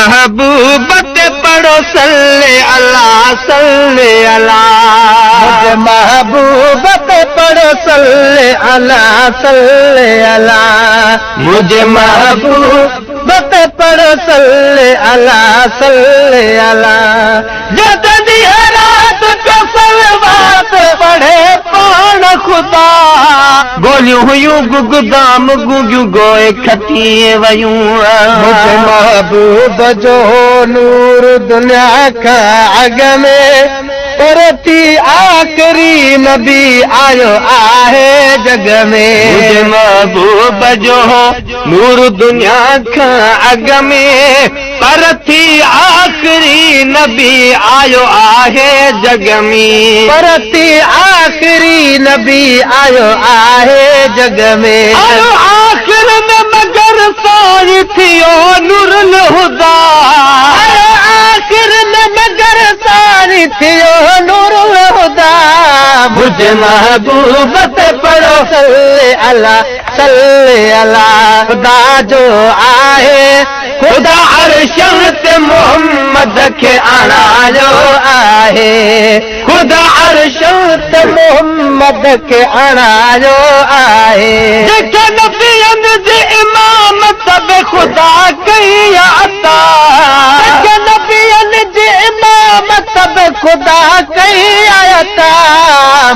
महबूब ते पढ़ो सल्ले अल्लाह सल्ले अल्लाह मुझे महबूब ते पढ़ो सल्ले अल्लाह सल्ले अल्लाह मुझे महबूब ते पढ़ो सल्ले अल्लाह सल्ले अल्लाह जदी रात को सलवात पढ़े पाण खुदा गोलियूं हुयूं गुगदाम गुगियूं गोए खती वयूं मुझे महबूब जो नूर दुनिया का अग में परती आखिरी नबी आयो आहे जग में मुझे महबूब जो नूर दुनिया का अग में परती आखिरी नबी आयो आहे जग में परती आखिरी नबी आयो आहे जग में आयो आखिर में मगर सारी थियो नूरुल हुदा आयो आखिर में मगर सारी थियो नूरुल हुदा मुझे महबूब ते पढ़ो सल्ले अल्लाह खुदा जो आहे खुदा अर्शं ते मोहम्मद खे आणायो आहे खुदा अर्शं ते मोहम्मद खे आणायो आहे जेके नबियनि जे इमाम सब खुदा कई अता जेके नबियनि जे इमाम सब खुदा कई अता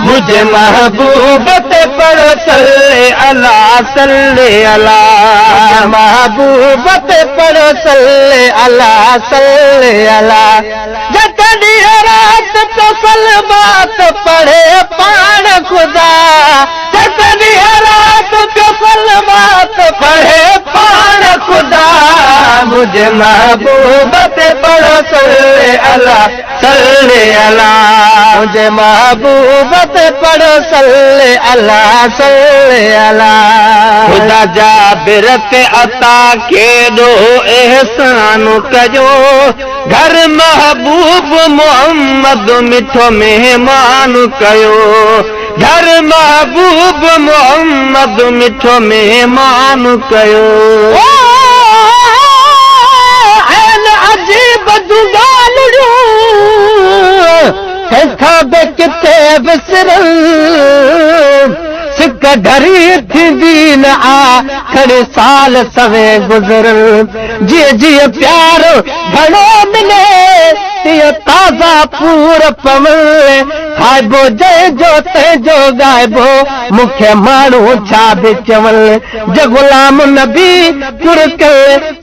मुझे महबूब ते पढ़ो सल्ले अल्लाह महबूब ते पढ़ो सल्ले अल्लाह जदी रात तो सलवात पढ़े पाण खुदा जदी रात तो सलवात पढ़े पाण खुदा मुझे महबूब ते पढ़ो सल्ले अल्लाह मुझे महबूब ते पढ़ो सल्ले अल्लाह खुदा जाबिर ते अता केॾो एहसान कयो घर महबूब मोहम्मद मिठो मेहमान कयो घर महबूब मोहम्मद मिठो मेहमान कयो अजीब दुगालड़ू किथे बिसरल सिक घड़ी थींदी न खड़े साल सवे गुज़रल जीअं जीअं प्यार घणो मिले तीअं ताज़ा पूर पवल खाइबो जंहिंजो तंहिंजो ॻाइबो मूंखे माण्हू छा बि चवल जे ग़ुलाम नबी तुर कल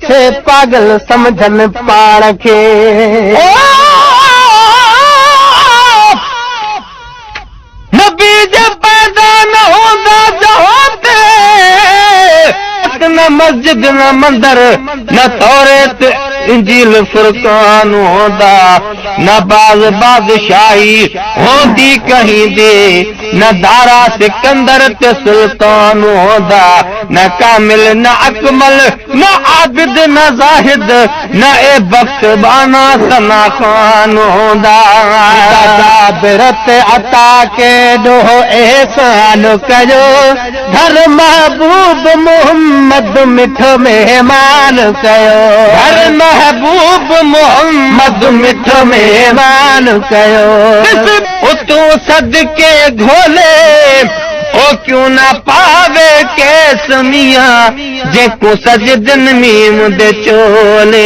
से पागल समझनि पाण खे नबी जे पैदा न हूंदा जहां न मस्जिद न मंदर न तौरेत इंजील फुरकान होंदा न बादशाही होंदी कहीं दे न दारा सिकंदर ते सुल्तान होंदा न कामिल न अकमल न आबिद न जाहिद न ए बख्शबाना सना खान होंदा जाबिर ते अता केॾो एहसान कयो घर महबूब मोहम्मद मिठो मेहमान कयो घर महबूब मोहम्मद मिठो मेहमान कयो तू सदके घोले ओ क्यों ना पावे केस मियां जेको सजदन में मुदे चोले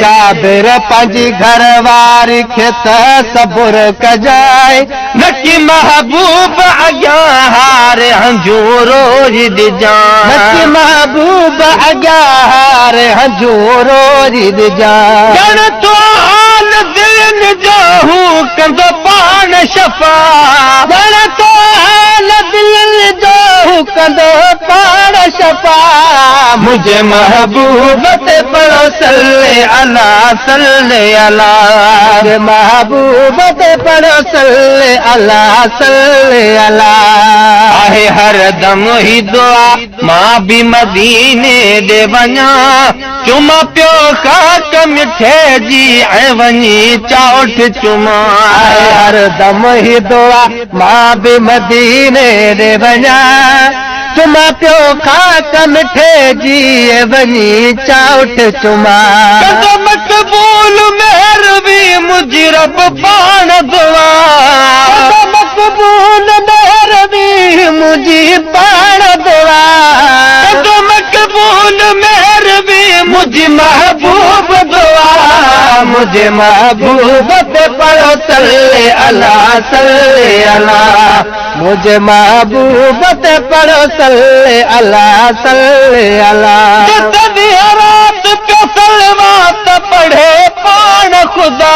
जाबिर पंहिंजी घर वारी खे त सबुर कजाए नकी महबूब अॻियां हारे हंजू रोज ॾिजां नकी महबूब अॻियां हारे हंजू रोज ॾिजां ॼण तो हाल दिलनि जो हू कंदो पाण शफ़ा ॼण तो हाल दिलनि जो हू कंदो पाण शफ़ा मुझे महबूब ते पढ़ो सल्ले अल्लाह महबूब ते पढ़ो सल्ले अल्लाह आहे हर दम ही दुआ मां भी मदीने दे वञा चुमा पियो खाक मिठे जी ऐं वञी चाउठ चुमा हर दम ही दुआ मां भी मदीने दे वञा चुमा पियो खाक मिठे जी ऐं वञी चाउठ चुमा मक़बूल मेहरबी मुझी रब पाण दुआ मक़बूल मेहरबी मुझी पाण दुआ मक़बूल मेहरबी मुझी महबूब दुआ मुझे महबूब पे पढ़ो सल्ले अला मुझे महबूब पे पढ़ो सल्ले अला रात पे सलवात पढ़े पाण खुदा